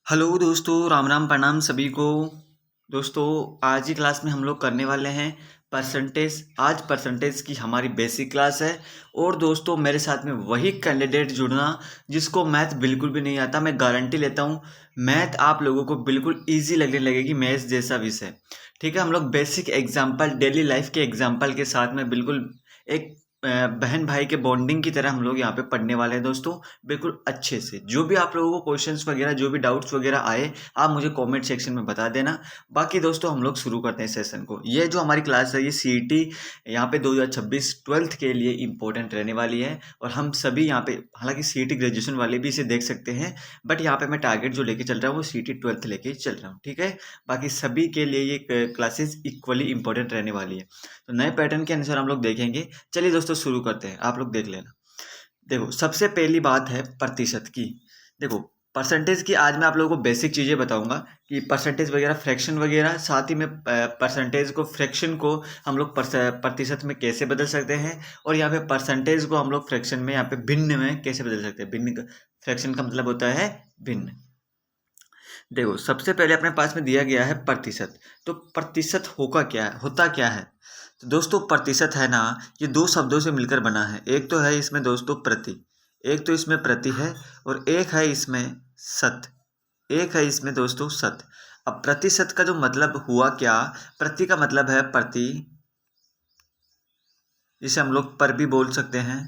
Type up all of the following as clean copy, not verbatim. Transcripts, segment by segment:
Hello दोस्तों, राम राम प्रणाम सभी को। दोस्तों, आज की क्लास में हम लोग करने वाले हैं परसेंटेज। आज परसेंटेज की हमारी बेसिक क्लास है। और दोस्तों, मेरे साथ में वही कैंडिडेट जुड़ना जिसको मैथ बिल्कुल भी नहीं आता। मैं गारंटी लेता हूँ मैथ आप लोगों को बिल्कुल इजी लगने लगेगी, मैथ्स जैसा विषय। ठीक है, हम लोग बेसिक एग्जाम्पल, डेली लाइफ के एग्जाम्पल के साथ में बिल्कुल एक बहन भाई के बॉन्डिंग की तरह हम लोग यहाँ पे पढ़ने वाले हैं दोस्तों, बिल्कुल अच्छे से। जो भी आप लोगों को क्वेश्चंस वगैरह, जो भी डाउट्स वगैरह आए, आप मुझे कमेंट सेक्शन में बता देना। बाकी दोस्तों, हम लोग शुरू करते हैं सेशन को। ये जो हमारी क्लास है, ये सीईटी यहाँ पे 2026 ट्वेल्थ के लिए इंपॉर्टेंट रहने वाली है। और हम सभी यहाँ पे, हालांकि सीईटी ग्रेजुएशन वाले भी इसे देख सकते हैं, बट यहाँ पे मैं टारगेट जो लेके चल रहा हूँ वो सीईटी ट्वेल्थ लेके चल रहा हूँ। ठीक है, बाकी सभी के लिए ये क्लासेस इक्वली इंपॉर्टेंट रहने वाली है। तो नए पैटर्न के अनुसार हम लोग देखेंगे। चलिए दोस्तों, शुरू करते हैं, आप लोग देख लेना। देखो, सबसे पहली बात है प्रतिशत की। देखो, परसेंटेज की आज मैं आप लोगों को बेसिक चीज़ें बताऊंगा कि परसेंटेज वगैरह, फ्रैक्शन वगैरह, साथ ही में परसेंटेज को, फ्रैक्शन को हम लोग प्रतिशत में कैसे बदल सकते हैं, और यहाँ पे परसेंटेज को हम लोग फ्रैक्शन में, यहाँ पे भिन्न में कैसे बदल सकते हैं। भिन्न, फ्रैक्शन का मतलब होता है भिन्न। देखो, सबसे पहले अपने पास में दिया गया है प्रतिशत। तो प्रतिशत होता क्या है। तो दोस्तों, प्रतिशत है ना, ये दो शब्दों से मिलकर बना है। एक तो है इसमें दोस्तों प्रति, एक तो इसमें प्रति है, और एक है इसमें शत, एक है इसमें दोस्तों शत। अब प्रतिशत का जो मतलब हुआ क्या, प्रति का मतलब है प्रति, जिसे हम लोग पर भी बोल सकते हैं।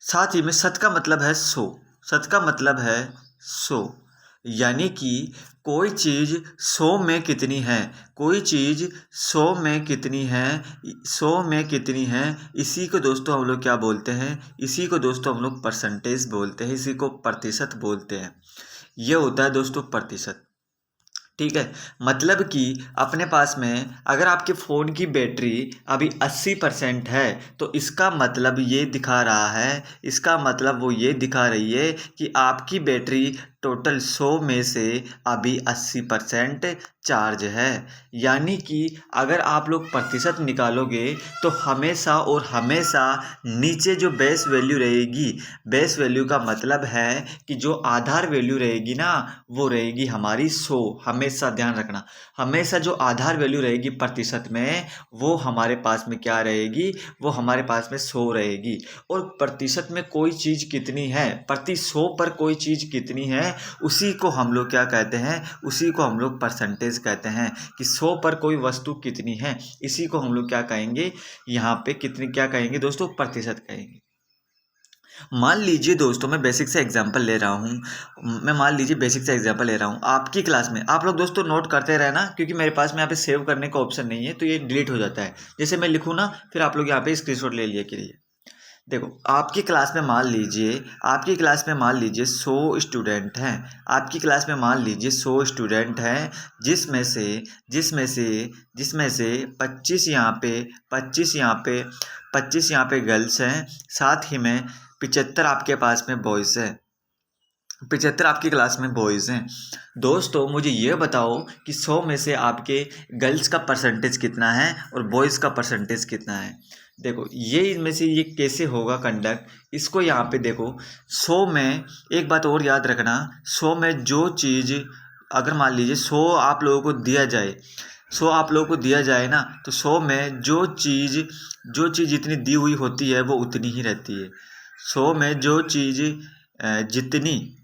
साथ ही में शत का मतलब है सौ, शत का मतलब है सौ। यानी कि कोई चीज़ सौ में कितनी है, कोई चीज़ सौ में कितनी है, सौ में कितनी है, इसी को दोस्तों हम लोग क्या बोलते हैं, इसी को दोस्तों हम लोग परसेंटेज बोलते हैं, इसी को प्रतिशत बोलते हैं। ये होता है दोस्तों प्रतिशत। ठीक है, मतलब कि अपने पास में अगर आपके फ़ोन की बैटरी अभी 80% है, तो इसका मतलब ये दिखा रहा है, इसका मतलब वो ये दिखा रही है कि आपकी बैटरी टोटल 100 में से अभी 80% चार्ज है। यानी कि अगर आप लोग प्रतिशत निकालोगे तो हमेशा और हमेशा नीचे जो बेस वैल्यू रहेगी, बेस वैल्यू का मतलब है कि जो आधार वैल्यू रहेगी ना, वो रहेगी हमारी 100। हमेशा ध्यान रखना, हमेशा जो आधार वैल्यू रहेगी प्रतिशत में, वो हमारे पास में क्या रहेगी, वो हमारे पास में 100 रहेगी। और प्रतिशत में कोई चीज़ कितनी है, प्रति 100 पर कोई चीज़ कितनी है, उसी को हम लोग क्या कहते हैं, उसी को हम लोग परसेंटेज कहते हैं। कि 100 पर कोई वस्तु कितनी है, इसी को हम लोग क्या कहेंगे, यहाँ पे कितनी क्या कहेंगे दोस्तों, प्रतिशत कहेंगे। मान लीजिए दोस्तों, मैं बेसिक से एग्जांपल ले रहा हूँ, मैं मान लीजिए बेसिक से एग्जांपल ले रहा हूँ आपकी क्लास में। आप लोग दोस्तों नोट करते रहना, क्योंकि मेरे पास में यहाँ पे सेव करने का ऑप्शन नहीं है, तो ये डिलीट हो जाता है। जैसे मैं लिखूँ ना, फिर आप लोग यहाँ पे स्क्रीनशॉट ले लिए करिए। देखो, आपकी क्लास में मान लीजिए, आपकी क्लास में मान लीजिए 100 स्टूडेंट हैं। आपकी क्लास में मान लीजिए 100 स्टूडेंट हैं, जिसमें से जिसमें से जिसमें से 25 यहाँ पे, 25 यहाँ पे, 25 यहाँ पे गर्ल्स हैं, साथ ही में 75 आपके पास में बॉयज़ हैं। 75 आपकी क्लास में बॉयज़ हैं। दोस्तों, मुझे ये बताओ कि 100 में से आपके गर्ल्स का परसेंटेज कितना है और बॉयज़ का परसेंटेज कितना है। देखो, ये इनमें से ये कैसे होगा कंडक्ट, इसको यहाँ पे देखो। 100 में एक बात और याद रखना, 100 में जो चीज़, अगर मान लीजिए 100 आप लोगों को दिया जाए, 100 आप लोगों को दिया जाए ना, तो 100 में जो चीज़ जितनी दी हुई होती है वो उतनी ही रहती है। 100 में जो चीज़ जितनी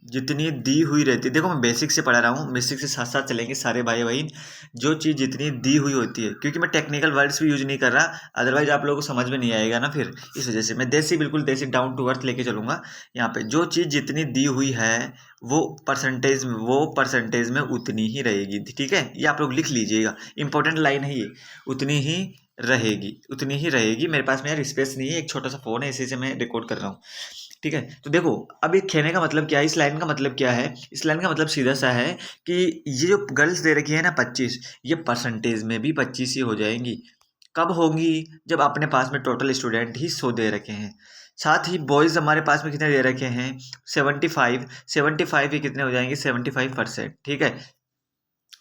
जितनी दी हुई रहती है, देखो मैं बेसिक से पढ़ा रहा हूँ, बेसिक से साथ साथ चलेंगे सारे भाई बहन। जो चीज़ जितनी दी हुई होती है, क्योंकि मैं टेक्निकल वर्ड्स भी यूज नहीं कर रहा, अदरवाइज आप लोगों को समझ में नहीं आएगा ना फिर, इस वजह से मैं देसी, बिल्कुल देसी डाउन टू अर्थ लेके चलूँगा। यहाँ पे जो चीज़ जितनी दी हुई है वो परसेंटेज में उतनी ही रहेगी। ठीक है, ये आप लोग लिख लीजिएगा, इंपॉर्टेंट लाइन है ये। उतनी ही रहेगी, उतनी ही रहेगी। मेरे पास में यार स्पेस नहीं है, एक छोटा सा फ़ोन है, इसी से मैं रिकॉर्ड कर रहा हूँ। ठीक है, तो देखो, अब ये कहने का मतलब क्या है, इस लाइन का मतलब क्या है, इस लाइन का मतलब सीधा सा है कि ये जो गर्ल्स दे रखी है ना 25, ये परसेंटेज में भी 25 ही हो जाएंगी। कब होंगी, जब अपने पास में टोटल स्टूडेंट ही 100 दे रखे हैं। साथ ही बॉयज़ हमारे पास में कितने दे रखे हैं, 75, 75 ही कितने हो जाएंगे, 75%। ठीक है,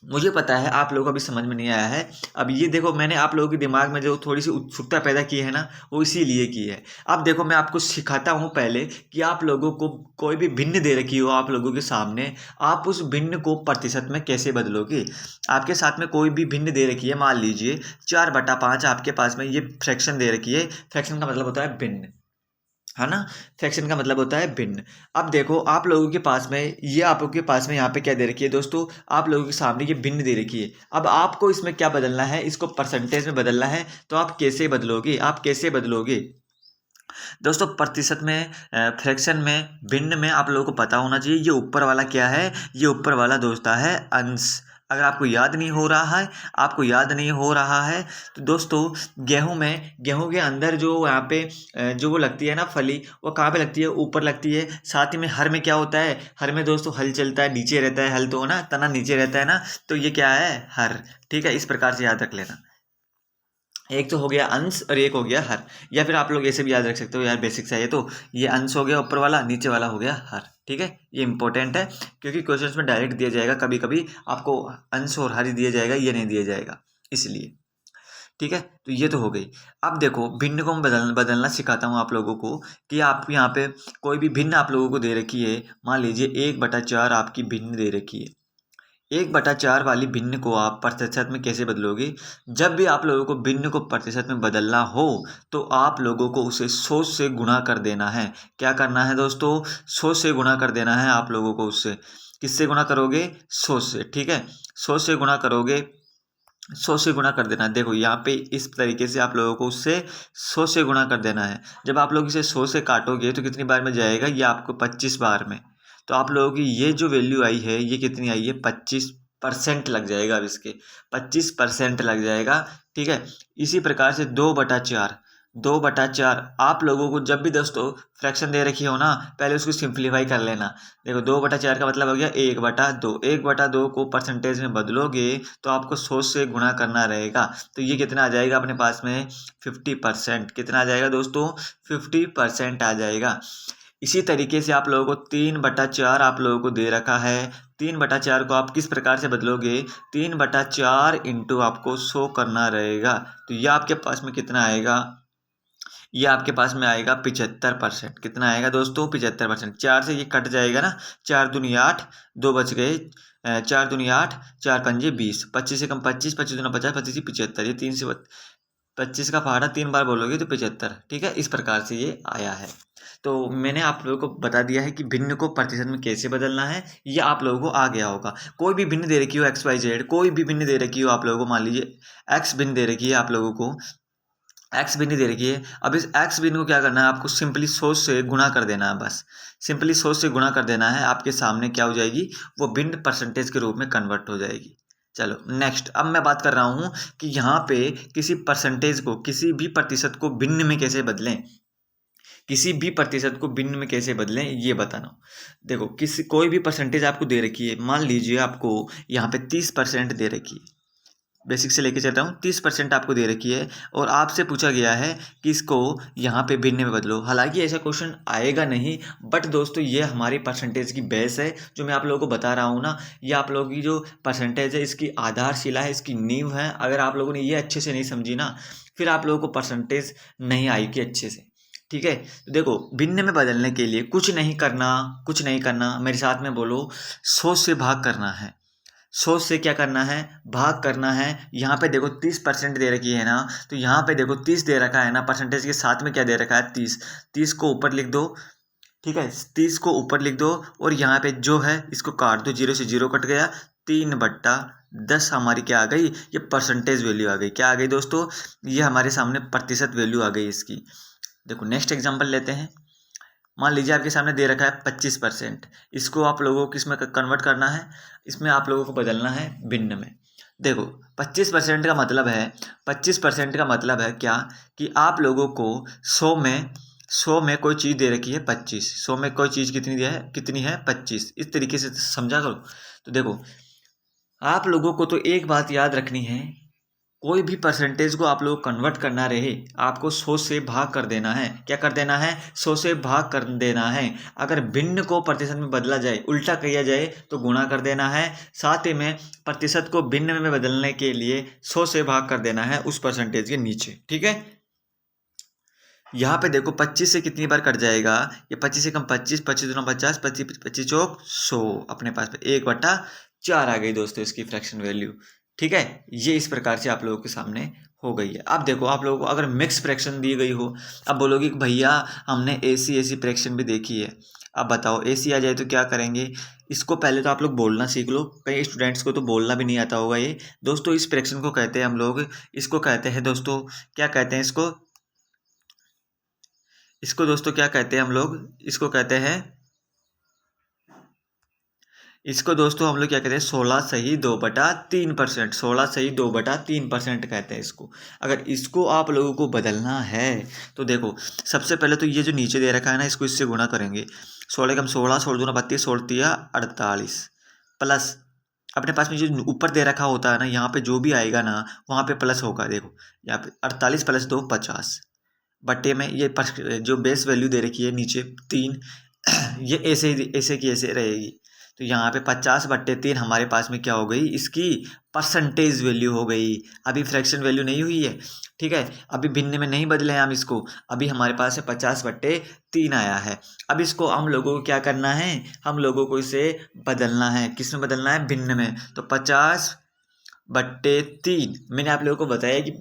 मुझे पता है आप लोगों को अभी समझ में नहीं आया है। अब ये देखो, मैंने आप लोगों के दिमाग में जो थोड़ी सी उत्सुकता पैदा की है ना, वो इसीलिए की है। अब देखो, मैं आपको सिखाता हूँ पहले कि आप लोगों को कोई भी भिन्न दे रखी हो आप लोगों के सामने, आप उस भिन्न को प्रतिशत में कैसे बदलोगे। आपके साथ में कोई भी भिन्न दे रखी है, मान लीजिए 4/5 आपके पास में ये फ्रैक्शन दे रखी है। फ्रैक्शन का मतलब होता है भिन्न, है ना। फ्रैक्शन का मतलब होता है भिन्न। अब देखो, आप लोगों के पास में ये, आप लोगों के पास में यहाँ पे क्या दे रखी है दोस्तों, आप लोगों के सामने ये भिन्न दे रखी है। अब आपको इसमें क्या बदलना है, इसको परसेंटेज में बदलना है। तो आप कैसे बदलोगे, आप कैसे बदलोगे दोस्तों। प्रतिशत में, फ्रैक्शन में, भिन्न में आप लोगों को पता होना चाहिए ये ऊपर वाला क्या है। ये ऊपर वाला दोस्तों है अंश। अगर आपको याद नहीं हो रहा है, आपको याद नहीं हो रहा है, तो दोस्तों गेहूं में, गेहूं के अंदर जो यहाँ पे जो वो लगती है ना फली, वो कहाँ पे लगती है, ऊपर लगती है। साथ ही में हर में क्या होता है, हर में दोस्तों हल चलता है, नीचे रहता है हल, तो ना तना नीचे रहता है ना, तो ये क्या है, हर। ठीक है, इस प्रकार से याद रख लेना। एक तो हो गया अंश और एक हो गया हर। या फिर आप लोग ऐसे भी याद रख सकते हो, यार बेसिक सा है, तो ये अंश हो गया ऊपर वाला, नीचे वाला हो गया हर। ठीक है, ये इंपॉर्टेंट है क्योंकि क्वेश्चंस में डायरेक्ट दिया जाएगा, कभी कभी आपको अंश और हर ही दिया जाएगा, ये नहीं दिया जाएगा, इसलिए। ठीक है, तो ये तो हो गई। अब देखो, भिन्न को मैं बदलना सिखाता हूँ आप लोगों को कि आप यहाँ पे कोई भी भिन्न आप लोगों को दे रखी है। मान लीजिए 1/4 आपकी भिन्न दे रखी है। 1/4 वाली भिन्न को आप प्रतिशत में कैसे बदलोगे। जब भी आप लोगों को भिन्न को प्रतिशत में बदलना हो, तो आप लोगों को उसे 100 से गुणा कर देना है। क्या करना है दोस्तों, 100 से गुणा कर देना है आप लोगों को उससे। किससे गुणा करोगे, 100 से। ठीक है, 100 से गुणा करोगे, 100 से गुणा कर देना है। देखो यहाँ पे इस तरीके से आप लोगों को उससे 100 से गुणा कर देना है। जब आप लोग इसे 100 से काटोगे तो कितनी बार में जाएगा, ये आपको 25 बार में। तो आप लोगों की ये जो वैल्यू आई है, ये कितनी आई है, 25% लग जाएगा। अब इसके 25% लग जाएगा। ठीक है, इसी प्रकार से 2/4, 2/4 आप लोगों को जब भी दोस्तों फ्रैक्शन दे रखी हो ना, पहले उसको सिंप्लीफाई कर लेना। देखो 2/4 का मतलब हो गया 1/2। 1/2 को परसेंटेज में बदलोगे तो आपको 100 से गुणा करना रहेगा। तो ये कितना आ जाएगा अपने पास में, 50%। कितना आ जाएगा दोस्तों, 50% आ जाएगा। इसी तरीके से आप लोगों को 3/4 आप लोगों को दे रखा है। 3/4 को आप किस प्रकार से बदलोगे, 3/4 इंटू आपको 100 करना रहेगा। तो ये आपके पास में कितना आएगा, ये आपके पास में आएगा 75%। कितना आएगा दोस्तों, 75%। 4 से ये कट जाएगा ना, 4 दूनी 8, 2 बच गए, 4 दूनी 8, 4 पंजे 20, 25 से कम 25, 25 दूना 50, 25 75, ये 3 से 25 का पहाड़ा 3 बार बोलोगे तो 75। ठीक है, इस प्रकार से ये आया है। तो मैंने आप लोगों को बता दिया है कि भिन्न को प्रतिशत में कैसे बदलना है, ये आप लोगों को आ गया होगा। कोई भी भिन्न दे रखी हो, XYZ कोई भी भिन्न दे रखी हो आप लोगों को, मान लीजिए X भिन्न दे रखी है आप लोगों को, एक्स बिन ही दे रखी है। अब इस एक्स बिन को क्या करना है, आपको सिंपली 100 से गुणा कर देना है। बस सिंपली 100 से गुणा कर देना है, आपके सामने क्या हो जाएगी, वो भिन्न परसेंटेज के रूप में कन्वर्ट हो जाएगी। चलो नेक्स्ट, अब मैं बात कर रहा हूँ कि यहाँ पे किसी परसेंटेज को, किसी भी प्रतिशत को भिन्न में कैसे बदलें। किसी भी प्रतिशत को भिन्न में कैसे बदलें, ये बताना। देखो, किसी कोई भी परसेंटेज आपको दे रखी है, मान लीजिए आपको यहाँ पे 30% दे रखी है। बेसिक से लेके चल रहा हूँ, 30% आपको दे रखी है और आपसे पूछा गया है कि इसको यहाँ पे भिन्न में बदलो। हालांकि ऐसा क्वेश्चन आएगा नहीं, बट दोस्तों ये हमारी परसेंटेज की बेस है। जो मैं आप लोगों को बता रहा हूँ ना, ये आप लोगों की जो परसेंटेज है, इसकी आधारशिला है, इसकी नींव है। अगर आप लोगों ने ये अच्छे से नहीं समझी ना, फिर आप लोगों को परसेंटेज नहीं आएगी अच्छे से। ठीक है, तो देखो भिन्न में बदलने के लिए कुछ नहीं करना, कुछ नहीं करना, मेरे साथ में बोलो, 100 से भाग करना है। 100 से क्या करना है, भाग करना है। यहाँ पे देखो 30% दे रखी है ना, तो यहाँ पे देखो 30 दे रखा है ना, परसेंटेज के साथ में क्या दे रखा है, 30। 30 को ऊपर लिख दो। ठीक है, 30 को ऊपर लिख दो और यहाँ पे जो है इसको काट दो, 0 से 0 कट गया, 3/10 हमारी क्या आ गई, ये परसेंटेज वैल्यू आ गई। क्या आ गई दोस्तों, ये हमारे सामने प्रतिशत वैल्यू आ गई इसकी। देखो नेक्स्ट एग्जाम्पल लेते हैं। मान लीजिए आपके सामने दे रखा है 25%, इसको आप लोगों को किस में कन्वर्ट करना है, इसमें आप लोगों को बदलना है भिन्न में। देखो 25% का मतलब है, 25% का मतलब है क्या, कि आप लोगों को 100 में कोई चीज़ दे रखी है 25, 100 में कोई चीज़ कितनी है 25। इस तरीके से समझा करो। तो देखो आप लोगों को तो एक बात याद रखनी है, कोई भी परसेंटेज को आप लोग कन्वर्ट करना रहे, आपको 100 से भाग कर देना है। क्या कर देना है? 100 से भाग कर देना है। अगर भिन्न को प्रतिशत में बदला जाए, उल्टा किया जाए तो गुणा कर देना है। साथ ही में प्रतिशत को भिन्न में बदलने के लिए 100 से भाग कर देना है उस परसेंटेज के नीचे। ठीक है, यहाँ पे देखो 25 से कितनी बार कट जाएगा? ये 25 से कम 25, 25 दूना 50, 25 25 चौक 100, अपने पास में 1/4 आ गई दोस्तों इसकी फ्रैक्शन वैल्यू। ठीक है, ये इस प्रकार से आप लोगों के सामने हो गई है। अब देखो आप लोगों को अगर मिक्स फ्रैक्शन दी गई हो, अब बोलोगे कि भैया हमने ऐसी फ्रैक्शन भी देखी है। अब बताओ ऐसी आ जाए तो क्या करेंगे? इसको पहले तो आप लोग बोलना सीख लो। कई स्टूडेंट्स को तो बोलना भी नहीं आता होगा। ये दोस्तों इस फ्रैक्शन को कहते हैं हम लोग, इसको कहते हैं दोस्तों, क्या कहते हैं इसको दोस्तों क्या कहते हैं हम लोग? इसको कहते हैं, इसको दोस्तों हम लोग क्या कहते हैं? 16/2/3%। 16/2/3% कहते हैं इसको। अगर इसको आप लोगों को बदलना है तो देखो सबसे पहले तो ये जो नीचे दे रखा है ना, इसको इससे गुणा करेंगे। 16 कम 16, 16 दूना 32, 16 तिया 48, प्लस अपने पास में जो ऊपर दे रखा होता है ना, यहाँ पे जो भी आएगा ना वहाँ पे प्लस होगा। देखो यहाँ पे 48 + 2 50 बट्टे में ये जो बेस वैल्यू दे रखी है नीचे 3, ये ऐसे की ऐसे रहेगी। तो यहाँ पे 50/3 हमारे पास में क्या हो गई? इसकी परसेंटेज वैल्यू हो गई। अभी फ्रैक्शन वैल्यू नहीं हुई है। ठीक है, अभी भिन्न में नहीं बदले हैं हम इसको। अभी हमारे पास है 50/3 आया है। अब इसको हम लोगों को क्या करना है? हम लोगों को इसे बदलना है। किस में बदलना है? भिन्न में। तो 50/3 मैंने आप लोगों को बताया कि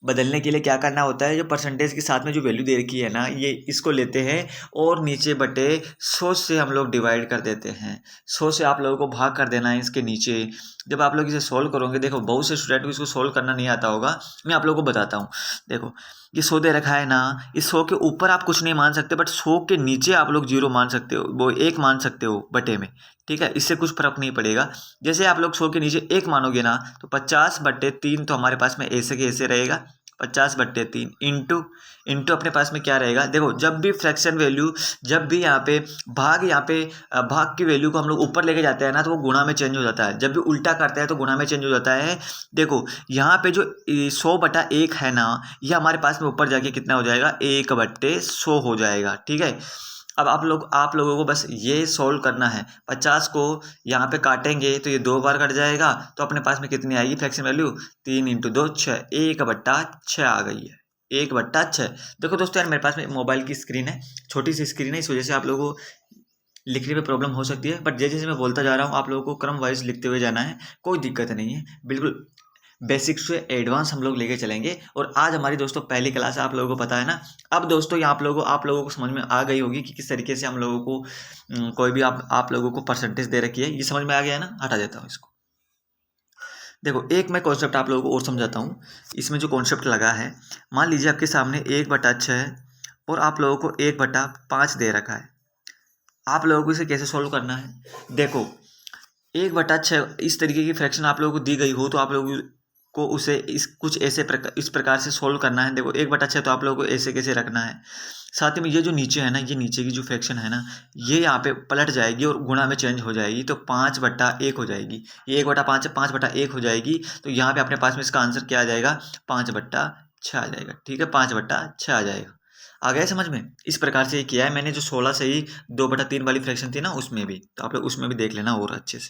बदलने के लिए क्या करना होता है। जो परसेंटेज के साथ में जो वैल्यू दे रखी है ना, ये इसको लेते हैं और नीचे बटे 100 से हम लोग डिवाइड कर देते हैं। 100 से आप लोगों को भाग कर देना है इसके नीचे। जब आप लोग इसे सोल्व करोगे, देखो बहुत से स्टूडेंट को इसको सोल्व करना नहीं आता होगा, मैं आप लोगों को बताता हूँ। देखो ये 100 दे रखा है ना, इस 100 के ऊपर आप कुछ नहीं मान सकते, बट 100 के नीचे आप लोग 0 मान सकते हो, वो 1 मान सकते हो बटे में। ठीक है, इससे कुछ फर्क नहीं पड़ेगा। जैसे आप लोग 100 के नीचे 1 मानोगे ना, तो 50/3 तो हमारे पास में ऐसे के ऐसे रहेगा। 50/3 इंटू अपने पास में क्या रहेगा? देखो जब भी फ्रैक्शन वैल्यू, जब भी यहाँ पे भाग की वैल्यू को हम लोग ऊपर लेके जाते हैं ना, तो वो गुणा में चेंज हो जाता है। जब भी उल्टा करते हैं तो गुणा में चेंज हो जाता है। देखो यहाँ पे जो 100/1 है ना, ये हमारे पास में ऊपर जाके कितना हो जाएगा? 1/100 हो जाएगा। ठीक है, अब आप लोगों को बस ये सोल्व करना है। 50 को यहाँ पे काटेंगे तो ये 2 बार कट जाएगा, तो अपने पास में कितनी आएगी फ्रैक्शन वैल्यू? 3 × 2 6, 1/6 आ गई है। 1/6। देखो दोस्तों यार मेरे पास में मोबाइल की स्क्रीन है, छोटी सी स्क्रीन है, इस वजह से आप लोगों को लिखने में प्रॉब्लम हो सकती है। बट जैसे जैसे मैं बोलता जा रहा हूँ आप लोगों को क्रम वाइज लिखते हुए जाना है, कोई दिक्कत नहीं है। बिल्कुल बेसिक्स से एडवांस हम लोग लेके चलेंगे। और आज हमारी दोस्तों पहली क्लास है, आप लोगों को पता है ना। अब दोस्तों यहाँ आप लोगों को समझ में आ गई होगी कि किस तरीके से हम लोगों को कोई भी आप लोगों को परसेंटेज दे रखी है, ये समझ में आ गया है ना। हटा देता हूँ इसको। देखो एक मैं कॉन्सेप्ट आप लोगों को और समझाता हूँ। इसमें जो कॉन्सेप्ट लगा है, मान लीजिए आपके सामने 1/6 है और आप लोगों को 1/5 दे रखा है। आप लोगों को इसे कैसे सोल्व करना है? देखो 1/6 इस तरीके की फ्रैक्शन आप लोगों को दी गई हो, तो आप लोगों को उसे इस प्रकार से सोल्व करना है। देखो 1/6 तो आप लोगों को ऐसे कैसे रखना है। साथ ही में ये जो नीचे है ना, ये नीचे की जो फ्रैक्शन है ना, ये यहाँ पे पलट जाएगी और गुणा में चेंज हो जाएगी, तो 5/1 हो जाएगी। ये 1/5 है, 5/1 हो जाएगी। तो यहाँ पे अपने पास में इसका आंसर क्या आ जाएगा? 5/6 आ जाएगा। ठीक है, 5/6 आ जाएगा। आ गया समझ में? इस प्रकार से ये किया है मैंने। जो 16 से ही 2/3 वाली फ्रैक्शन थी ना, उसमें भी, तो आप लोग उसमें भी देख लेना और अच्छे से।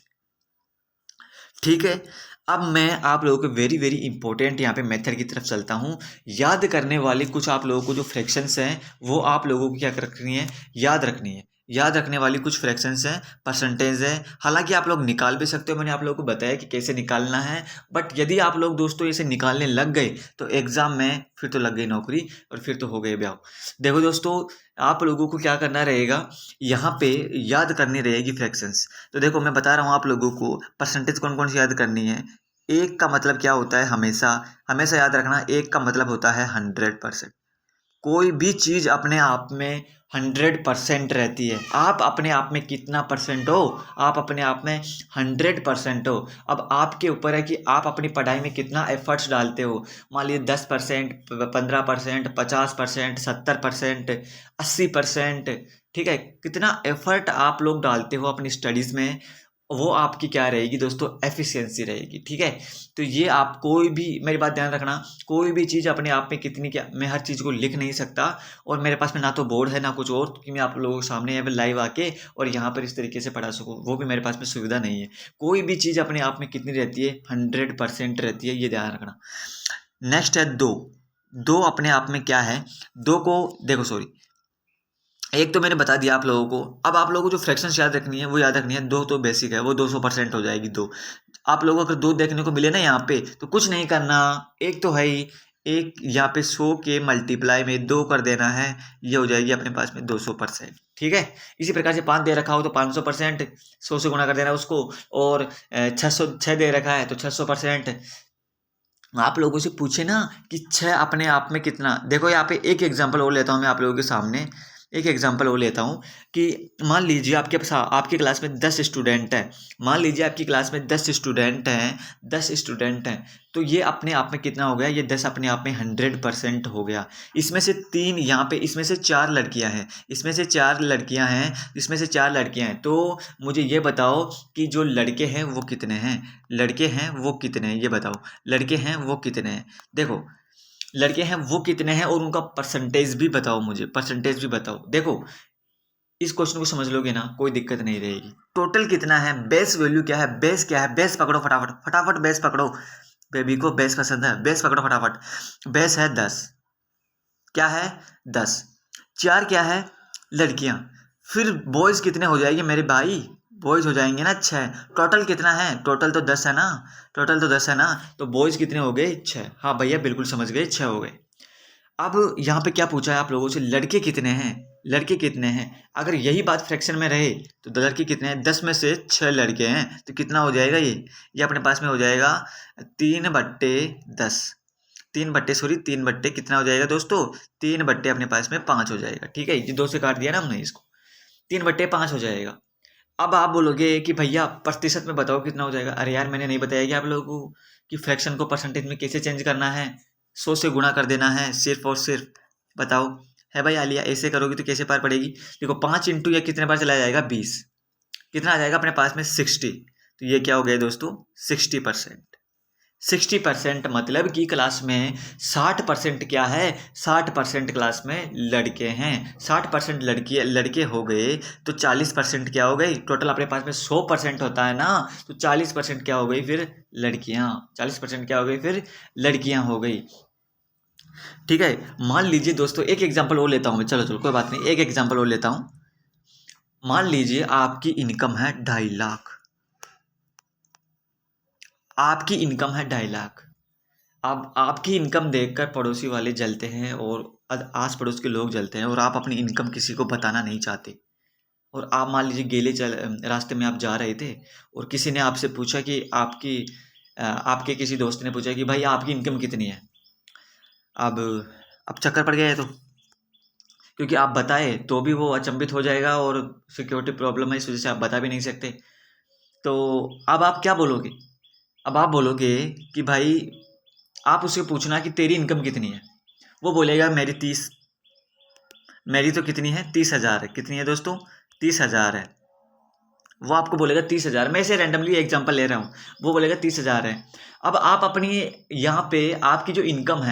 ठीक है, अब मैं आप लोगों को वेरी वेरी इंपॉर्टेंट यहाँ पे मेथड की तरफ चलता हूँ। याद करने वाली कुछ आप लोगों को जो फ्रैक्शंस हैं, वो आप लोगों को क्या रखनी है? याद रखनी है। याद रखने वाली कुछ फ्रैक्शंस हैं, परसेंटेज है। हालांकि आप लोग निकाल भी सकते हो, मैंने आप लोगों को बताया कि कैसे निकालना है। बट यदि आप लोग दोस्तों इसे निकालने लग गए तो एग्जाम में फिर तो लग गई नौकरी और फिर तो हो गए ब्याह। देखो दोस्तों आप लोगों को क्या करना रहेगा, यहाँ पे याद करनी रहेगी फ्रैक्शंस। तो देखो मैं बता रहा हूँ आप लोगों को परसेंटेज कौन कौन सी याद करनी है। एक का मतलब क्या होता है? हमेशा हमेशा याद रखना, एक का मतलब होता है 100%। कोई भी चीज़ अपने आप में 100% रहती है। आप अपने आप में कितना परसेंट हो? आप अपने आप में 100% हो। अब आपके ऊपर है कि आप अपनी पढ़ाई में कितना एफर्ट्स डालते हो। मान लीजिए 10%, 15%, 50%, 70%, 80%। ठीक है, कितना एफर्ट आप लोग डालते हो अपनी स्टडीज़ में, वो आपकी क्या रहेगी दोस्तों, एफिशिएंसी रहेगी। ठीक है, तो ये आप कोई भी, मेरी बात ध्यान रखना, कोई भी चीज़ अपने आप में कितनी क्या, मैं हर चीज़ को लिख नहीं सकता, और मेरे पास में ना तो बोर्ड है ना कुछ और कि मैं आप लोगों के सामने यहाँ पे लाइव आके और यहाँ पर इस तरीके से पढ़ा सकूँ, वो भी मेरे पास में सुविधा नहीं है। कोई भी चीज़ अपने आप में कितनी रहती है, 100% रहती है, ये ध्यान रखना। नेक्स्ट है दो। दो अपने आप में क्या है, दो को देखो, सॉरी, एक तो मैंने बता दिया आप लोगों को। अब आप लोगों को जो फ्रैक्शंस याद रखनी है वो याद रखनी है, दो तो बेसिक है, वो 200% हो जाएगी दो। आप लोगों को अगर दो देखने को मिले ना यहाँ पे, तो कुछ नहीं करना, एक तो है ही, एक यहाँ पे 100 के मल्टीप्लाई में दो कर देना है, ये हो जाएगी अपने पास में 200%। ठीक है, इसी प्रकार से 5 दे रखा हो तो 500%, 100 से गुणा कर देना उसको, और 606 दे रखा है तो 600%। आप लोगों से पूछे ना कि 6 अपने आप में कितना, देखो यहाँ पे एक एग्जांपल और लेता हूँ मैं आप लोगों के सामने, एक एग्जांपल और लेता हूँ कि मान लीजिए आपकी क्लास में 10 स्टूडेंट हैं, मान लीजिए आपकी क्लास में 10 स्टूडेंट हैं, 10 स्टूडेंट हैं, तो ये अपने आप में कितना हो गया, ये 10 अपने आप में 100% हो गया। इसमें से 3 यहाँ पे, इसमें से 4 लड़कियाँ हैं, इसमें से 4 लड़कियाँ हैं, इसमें से 4 लड़कियाँ हैं, तो मुझे ये बताओ कि जो लड़के हैं वो कितने हैं, लड़के हैं वो कितने हैं, ये बताओ, लड़के हैं वो कितने हैं। देखो, लड़के हैं वो कितने हैं और उनका परसेंटेज भी बताओ, मुझे परसेंटेज भी बताओ। देखो, इस क्वेश्चन को समझ लोगे ना, कोई दिक्कत नहीं रहेगी। टोटल कितना है, बेस वैल्यू क्या है, बेस क्या है, बेस पकड़ो फटाफट, फटाफट बेस पकड़ो, बेबी को बेस पसंद है, बेस पकड़ो फटाफट। बेस है 10, क्या है 10, 4 क्या है, लड़कियां, फिर बॉयज कितने हो जाएंगे मेरे भाई, बॉयज हो जाएंगे ना 6। टोटल कितना है, टोटल तो 10 है ना, टोटल तो 10 है ना, तो बॉयज कितने हो गए 6। हाँ भैया बिल्कुल समझ गए, 6 हो गए। अब यहाँ पे क्या पूछा है आप लोगों से, लड़के कितने हैं, लड़के कितने हैं। अगर यही बात फ्रैक्शन में रहे तो लड़के कितने हैं, 10 में से 6 लड़के हैं, तो कितना हो जाएगा ये अपने पास में हो जाएगा 3/10, 3/, कितना हो जाएगा दोस्तों, 3/, अपने पास में 5 हो जाएगा। ठीक है, ये 2 से काट दिया ना हमने इसको, 3/5 हो जाएगा। अब आप बोलोगे कि भैया प्रतिशत में बताओ कितना हो जाएगा। अरे यार, मैंने नहीं बताया कि आप लोगों को कि फ्रैक्शन को परसेंटेज में कैसे चेंज करना है, 100 से गुणा कर देना है सिर्फ और सिर्फ। बताओ, है भाई आलिया, ऐसे करोगी तो कैसे पार पड़ेगी। देखो 5 इंटू या कितने बार चला जाएगा, 20, कितना आ जाएगा अपने पास में 60, तो ये क्या हो गया दोस्तों, 60%। 60% मतलब कि क्लास में 60% क्या है, 60% क्लास में लड़के हैं, 60% लड़के हो गए, तो 40% क्या हो गई, टोटल अपने पास में 100% होता है ना, तो 40% क्या हो गई फिर, लड़कियां, 40% क्या हो गई फिर, लड़कियां हो गई। ठीक है, मान लीजिए दोस्तों, एक एग्जांपल और लेता हूं मैं, चलो चलो कोई बात नहीं, एक एग्जांपल और लेता हूं। मान लीजिए आपकी इनकम है 2.5 लाख, आपकी इनकम है 2.5 लाख। अब आपकी इनकम देखकर पड़ोसी वाले जलते हैं और आस पड़ोस के लोग जलते हैं, और आप अपनी इनकम किसी को बताना नहीं चाहते। और आप मान लीजिए रास्ते में आप जा रहे थे और किसी ने आपसे पूछा कि आपके किसी दोस्त ने पूछा कि भाई आपकी इनकम कितनी है। अब चक्कर पड़ गया है, तो क्योंकि आप बताए तो भी वो अचंभित हो जाएगा और सिक्योरिटी प्रॉब्लम है, इस वजह से आप बता भी नहीं सकते। तो अब आप क्या बोलोगे, अब आप बोलोगे कि भाई, आप उससे पूछना कि तेरी इनकम कितनी है, वो बोलेगा मेरी तो कितनी है, 30,000 है। कितनी है दोस्तों, 30,000 है। वो आपको बोलेगा 30,000, मैं इसे रैंडमली एग्जांपल ले रहा हूँ, वो बोलेगा 30,000 है। अब आप अपनी यहाँ पे आपकी जो इनकम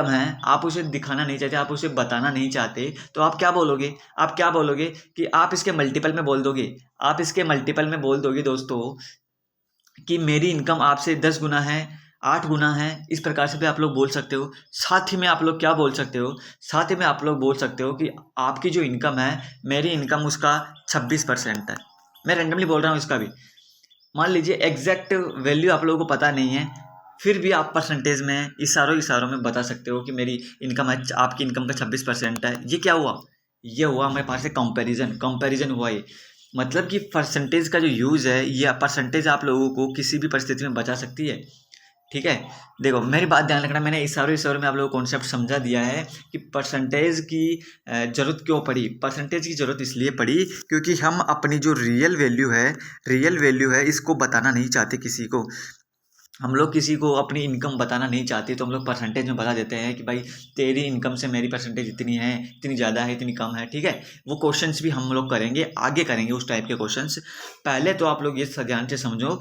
है आप उसे दिखाना नहीं चाहते, आप उसे बताना नहीं चाहते, तो आप क्या बोलोगे, आप क्या बोलोगे कि आप इसके मल्टीपल में बोल दोगे, आप इसके मल्टीपल में बोल दोगे दोस्तों कि मेरी इनकम आपसे 10 गुना है, 8 गुना है, इस प्रकार से भी आप लोग बोल सकते हो। साथ ही में आप लोग क्या बोल सकते हो, साथ ही में आप लोग बोल सकते हो कि आपकी जो इनकम है, मेरी इनकम उसका 26% है। मैं रैंडमली बोल रहा हूँ इसका भी, मान लीजिए एग्जैक्ट वैल्यू आप लोगों को पता नहीं है, फिर भी आप परसेंटेज में इशारों इशारों में बता सकते हो कि मेरी इनकम है, आपकी इनकम का 26% है। ये क्या हुआ, ये हुआ हमारे पास से कंपैरिजन हुआ ये। मतलब कि परसेंटेज का जो यूज़ है, ये परसेंटेज आप लोगों को किसी भी परिस्थिति में बचा सकती है। ठीक है, देखो मेरी बात ध्यान रखना, मैंने इशारों में आप लोगों को कॉन्सेप्ट समझा दिया है कि परसेंटेज की ज़रूरत क्यों पड़ी। परसेंटेज की ज़रूरत इसलिए पड़ी क्योंकि हम अपनी जो रियल वैल्यू है इसको बताना नहीं चाहते किसी को। हम लोग किसी को अपनी इनकम बताना नहीं चाहते तो हम लोग परसेंटेज में बता देते हैं कि भाई तेरी इनकम से मेरी परसेंटेज इतनी है, इतनी ज़्यादा है, इतनी कम है, ठीक है। वो क्वेश्चंस भी हम लोग करेंगे, आगे करेंगे उस टाइप के क्वेश्चंस। पहले तो आप लोग ये ध्यान से समझो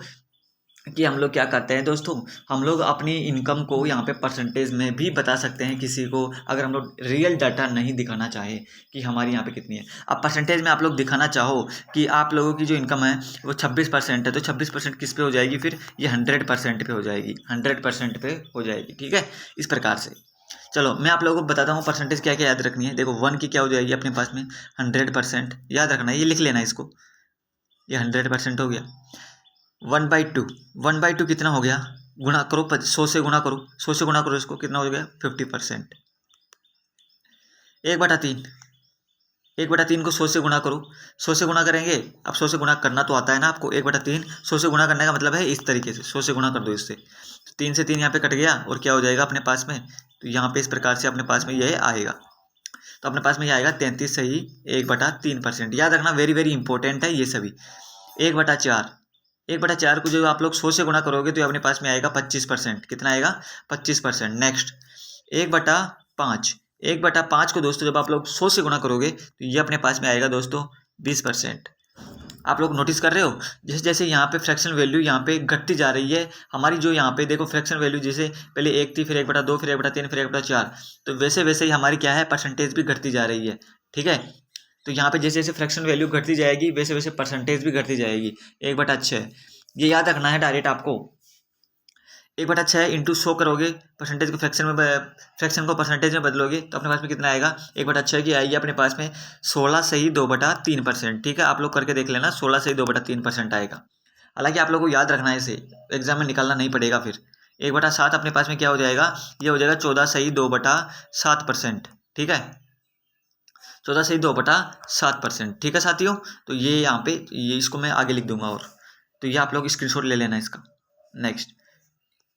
कि हम लोग क्या करते हैं दोस्तों, हम लोग अपनी इनकम को यहाँ पे परसेंटेज में भी बता सकते हैं किसी को, अगर हम लोग रियल डाटा नहीं दिखाना चाहे कि हमारी यहाँ पे कितनी है। अब परसेंटेज में आप लोग दिखाना चाहो कि आप लोगों की जो इनकम है वो 26% है, तो 26% किस पे हो जाएगी फिर, ये 100% पे हो जाएगी, 100% पे हो जाएगी, ठीक है। इस प्रकार से चलो मैं आप लोगों को बताता हूँ परसेंटेज क्या क्या याद रखनी है। देखो 1 की क्या हो जाएगी अपने पास में, 100% याद रखना है, ये लिख लेना इसको, ये 100% हो गया। 1/2, 1/2 कितना हो गया, गुणा करो 100 से गुणा करो, 100 से गुणा करो, इसको कितना हो गया 50%। 1/3, 1/3 को 100 से गुणा करो, 100 से गुणा करेंगे, अब 100 से गुणा करना तो आता है ना आपको, 1/3 100 से गुणा करने का मतलब है इस तरीके से, 100 से गुणा कर दो इससे, 3 से 3 यहाँ पे कट गया और क्या हो जाएगा अपने पास में, तो यहाँ पे इस प्रकार से अपने पास में ये आएगा, तो अपने पास में ये आएगा 33 सही 1/3%। याद रखना, वेरी वेरी इंपॉर्टेंट है ये सभी। 1/4, 1/4 को जो आप लोग 100 से गुणा करोगे तो ये अपने पास में आएगा 25%, कितना आएगा 25%। नेक्स्ट 1/5, 1/5 को दोस्तों जब आप लोग 100 से गुणा करोगे तो ये अपने पास में आएगा दोस्तों 20%। आप लोग नोटिस कर रहे हो, जैसे जैसे यहाँ पे फ्रैक्शन वैल्यू यहाँ पे घटती जा रही है हमारी, जो यहाँ पे देखो फ्रैक्शन वैल्यू जैसे पहले 1 थी, फिर 1/2, फिर 1/3, फिर 1/4, तो वैसे वैसे ही हमारी क्या है परसेंटेज भी घटती जा रही है, ठीक है। तो यहाँ पे जैसे जैसे फ्रैक्शन वैल्यू घटती जाएगी वैसे वैसे परसेंटेज भी घटती जाएगी। 1/6 ये याद रखना है डायरेक्ट आपको, 1/6 इंटू 100 करोगे, परसेंटेज को फ्रैक्शन में फ्रैक्शन को परसेंटेज में बदलोगे तो अपने पास में कितना आएगा, 1/6 की आएगी अपने पास में 16 सही 2/3%, ठीक है। आप लोग करके देख लेना, 16 सही 2/3% आएगा। हालांकि आप लोगों को याद रखना है, इसे एग्जाम में निकालना नहीं पड़ेगा। फिर 1/7 अपने पास में क्या हो जाएगा, ये हो जाएगा 14 सही 2/7%, ठीक है, 14 सही 2/7%, ठीक है साथियों। तो ये यहाँ पे ये इसको मैं आगे लिख दूंगा, और तो ये आप लोग स्क्रीनशॉट ले लेना इसका। नेक्स्ट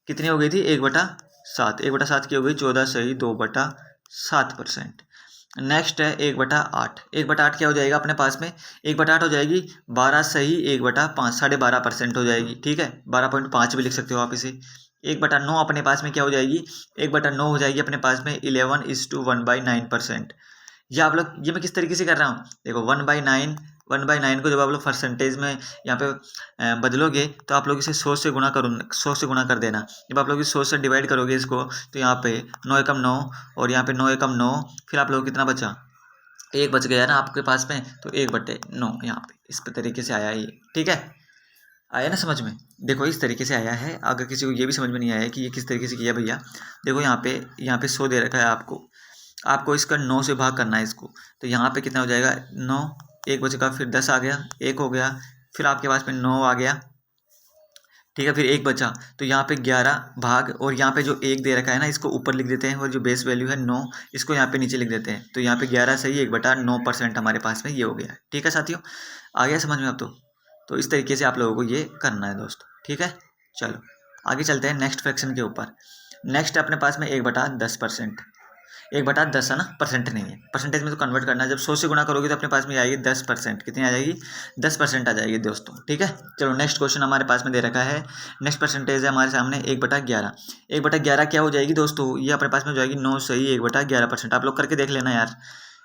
कितनी हो गई थी, 1/7, 1/7 की हो गई 14 सही 2/7%। नेक्स्ट है 1/8, 1/8 क्या हो जाएगा अपने पास में, 1/8 हो जाएगी 12 सही 1/5, 12.5% हो जाएगी, ठीक है, 12.5 भी लिख सकते हो आप इसे। 1/9 अपने पास में क्या हो जाएगी, 1/9 हो जाएगी अपने पास में 11:1/9%। ये आप लोग, ये मैं किस तरीके से कर रहा हूँ, देखो 1/9 को जब आप लोग परसेंटेज में यहाँ पे बदलोगे तो आप लोग इसे 100 से गुणा करो, 100 से गुणा कर देना। जब आप लोग इस 100 से डिवाइड करोगे इसको तो यहाँ पे 9 एकम 9 और यहाँ पे 9 एकम 9, फिर आप लोग कितना बचा, एक बच गया ना आपके पास में, तो 1/9 यहाँ पे इस तरीके से आया ये, ठीक है। आया ना समझ में, देखो इस तरीके से आया है। अगर किसी को ये भी समझ में नहीं आया कि ये किस तरीके से किया भैया, देखो यहाँ पे 100 दे रखा है आपको, आपको इसका 9 से भाग करना है इसको, तो यहाँ पे कितना हो जाएगा 9, एक बचेगा, फिर 10 आ गया, एक हो गया, फिर आपके पास में 9 आ गया, ठीक है, फिर एक बचा, तो यहाँ पे 11 भाग, और यहाँ पे जो एक दे रखा है ना इसको ऊपर लिख देते हैं, और जो बेस वैल्यू है 9 इसको यहाँ पे नीचे लिख देते हैं, तो यहाँ पे 11 सही 1/9% हमारे पास में ये हो गया है, ठीक है साथियों। आ गया समझ में अब तो इस तरीके से आप लोगों को ये करना है दोस्तों, ठीक है। चलो आगे चलते हैं नेक्स्ट फ्रैक्शन के ऊपर। नेक्स्ट अपने पास में 1/10%, 1/10 है ना, परसेंट नहीं है, परसेंटेज में तो कन्वर्ट करना है। जब 100 से गुणा करोगे तो अपने पास में आएगी 10%, कितनी आ जाएगी 10% आ जाएगी दोस्तों, ठीक है। चलो नेक्स्ट क्वेश्चन हमारे पास में दे रखा है, नेक्स्ट परसेंटेज है हमारे सामने 1/11, 1/11 क्या हो जाएगी दोस्तों, ये अपने पास में हो जाएगी 9 सही 1/11%। आप लोग करके देख लेना यार।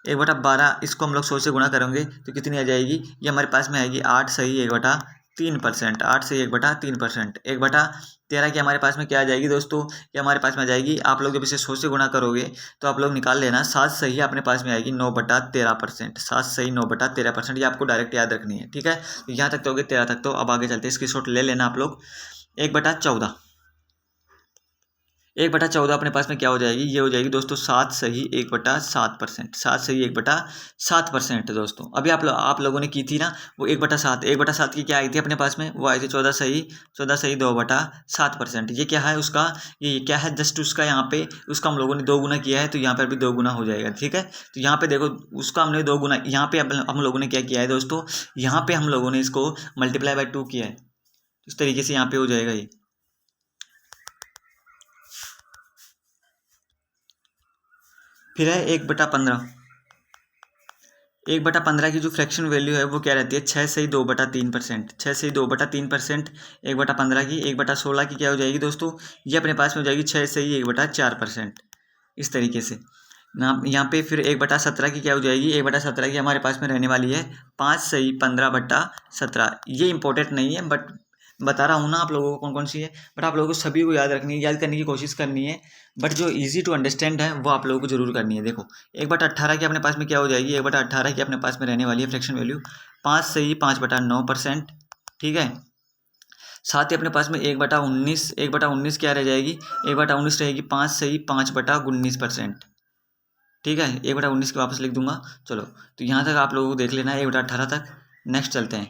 1/12 इसको हम लोग 100 से गुणा करेंगे तो कितनी आ जाएगी, ये हमारे पास में आएगी 8 सही 1/3%, 8 सही 1/3%। 1/13 की हमारे पास में क्या आ जाएगी दोस्तों, ये हमारे पास में आ जाएगी, आप लोग जब इसे 100 से गुणा करोगे तो आप लोग निकाल लेना, 7 सही अपने पास में आएगी 9/13%, 7 सही 9/13%, ये आपको डायरेक्ट याद रखनी है, ठीक है। तो यहाँ तक तो हो गए 13 तक, तो अब आगे चलते हैं, स्क्रीनशॉट ले लेना आप लोग। 1/14, 1/14 अपने पास में क्या हो जाएगी, ये हो जाएगी दोस्तों 7 सही 1/7%, 7 सही 1/7% दोस्तों। अभी आप लोगों ने की थी ना वो 1/7, 1/7 की क्या आई थी अपने पास में, वो आई थी 14 सही 2/7%। ये क्या है उसका, ये क्या है जस्ट उसका, यहाँ पे उसका हम लोगों ने 2 गुना किया है, तो यहाँ पर भी 2 गुना हो जाएगा, ठीक है। तो यहाँ पे देखो उसका हमने 2 गुना, यहाँ पे हम लोगों ने क्या किया है दोस्तों, यहाँ पे हम लोगों ने इसको मल्टीप्लाई बाय 2 किया है, इस तरीके से यहाँ पे हो जाएगा ये। फिर है 1/15, 1/15 की जो फ्रैक्शन वैल्यू है वो क्या रहती है, 6/2/3%। 6/2/3%, 1/15 की, 1/16 की क्या हो जाएगी दोस्तों, ये अपने पास में हो जाएगी 6/1/4%। इस तरीके से ना यहाँ पे फिर 1/17 की क्या हो जाएगी, 1/17 की हमारे पास में रहने वाली है 5/15/17। ये इंपॉर्टेंट नहीं है बट बता रहा हूँ ना आप लोगों को कौन कौन सी है, बट आप लोगों को सभी को याद रखनी है, याद करने की कोशिश करनी है, बट जो इजी टू अंडरस्टैंड है वो आप लोगों को जरूर करनी है। देखो 1/18 की अपने पास में क्या हो जाएगी, 1/18 की अपने पास में रहने वाली है फ्रैक्शन वैल्यू 5/5/9%। ठीक है, साथ ही अपने पास में 1/19, 1/19 क्या रह जाएगी, 1/19 रहेगी 5/5/19%। ठीक है, 1/19 की वापस लिख दूंगा। चलो तो यहाँ तक आप लोगों को देख लेना है 1/18 तक। नेक्स्ट चलते हैं,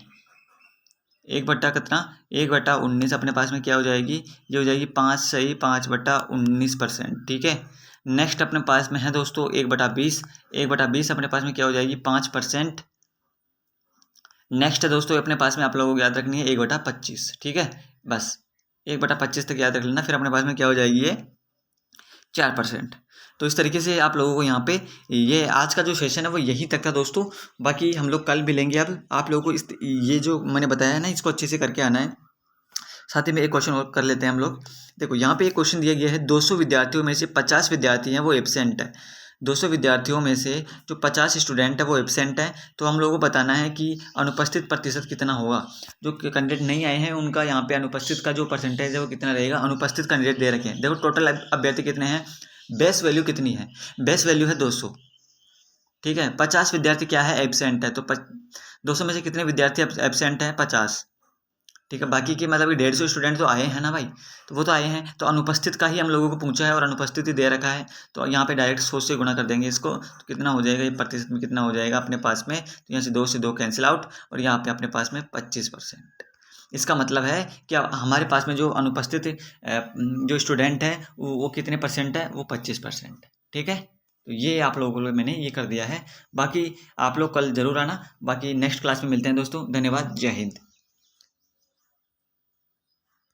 1/19 अपने पास में क्या हो जाएगी, ये हो जाएगी 5/5/19%। ठीक है, नेक्स्ट अपने पास में है दोस्तों 1/20, 1/20 अपने पास में क्या हो जाएगी 5%। नेक्स्ट है दोस्तों अपने पास में आप लोगों को याद रखनी है 1/25। ठीक है, बस 1/25 तक याद रख लेना, फिर अपने पास में क्या हो जाएगी ये 4%। तो इस तरीके से आप लोगों को यहाँ पे ये आज का जो सेशन है वो यही तक था दोस्तों। बाकी हम लोग कल मिलेंगे। अब आप लोगों को ये जो मैंने बताया है ना, इसको अच्छे से करके आना है। साथ ही में एक क्वेश्चन और कर लेते हैं हम लोग। देखो यहाँ पे एक क्वेश्चन दिया गया है, 200 विद्यार्थियों में से 50 विद्यार्थी हैं वो एब्सेंट है। 200 विद्यार्थियों में से जो 50 स्टूडेंट है वो एब्सेंट है, तो हम लोगों को बताना है कि अनुपस्थित प्रतिशत कितना होगा। जो कैंडिडेट नहीं आए हैं उनका यहाँ पे अनुपस्थित का जो परसेंटेज है वो कितना रहेगा। अनुपस्थित कैंडिडेट दे रखे हैं, देखो टोटल अभ्यर्थी कितने हैं, बेस वैल्यू कितनी है, बेस वैल्यू है 200। ठीक है, 50 विद्यार्थी क्या है एब्सेंट है, तो 200 में से कितने विद्यार्थी एब्सेंट है, 50। ठीक है, बाकी के मतलब 150 स्टूडेंट तो आए हैं ना भाई, तो वो तो आए हैं, तो अनुपस्थित का ही हम लोगों को पूछा है और अनुपस्थित ही दे रखा है, तो यहाँ पे डायरेक्ट 100 से गुणा कर देंगे इसको, तो कितना हो जाएगा, ये प्रतिशत में कितना हो जाएगा अपने पास में, तो यहाँ से 2 कैंसिल आउट और यहाँ पे अपने पास में 25%। इसका मतलब है कि हमारे पास में जो अनुपस्थित जो स्टूडेंट है वो कितने परसेंट है, वो 25%। ठीक है, तो ये आप लोगों को मैंने ये कर दिया है। बाकी आप लोग कल जरूर आना। बाकी नेक्स्ट क्लास में मिलते हैं दोस्तों। धन्यवाद, जय हिंद।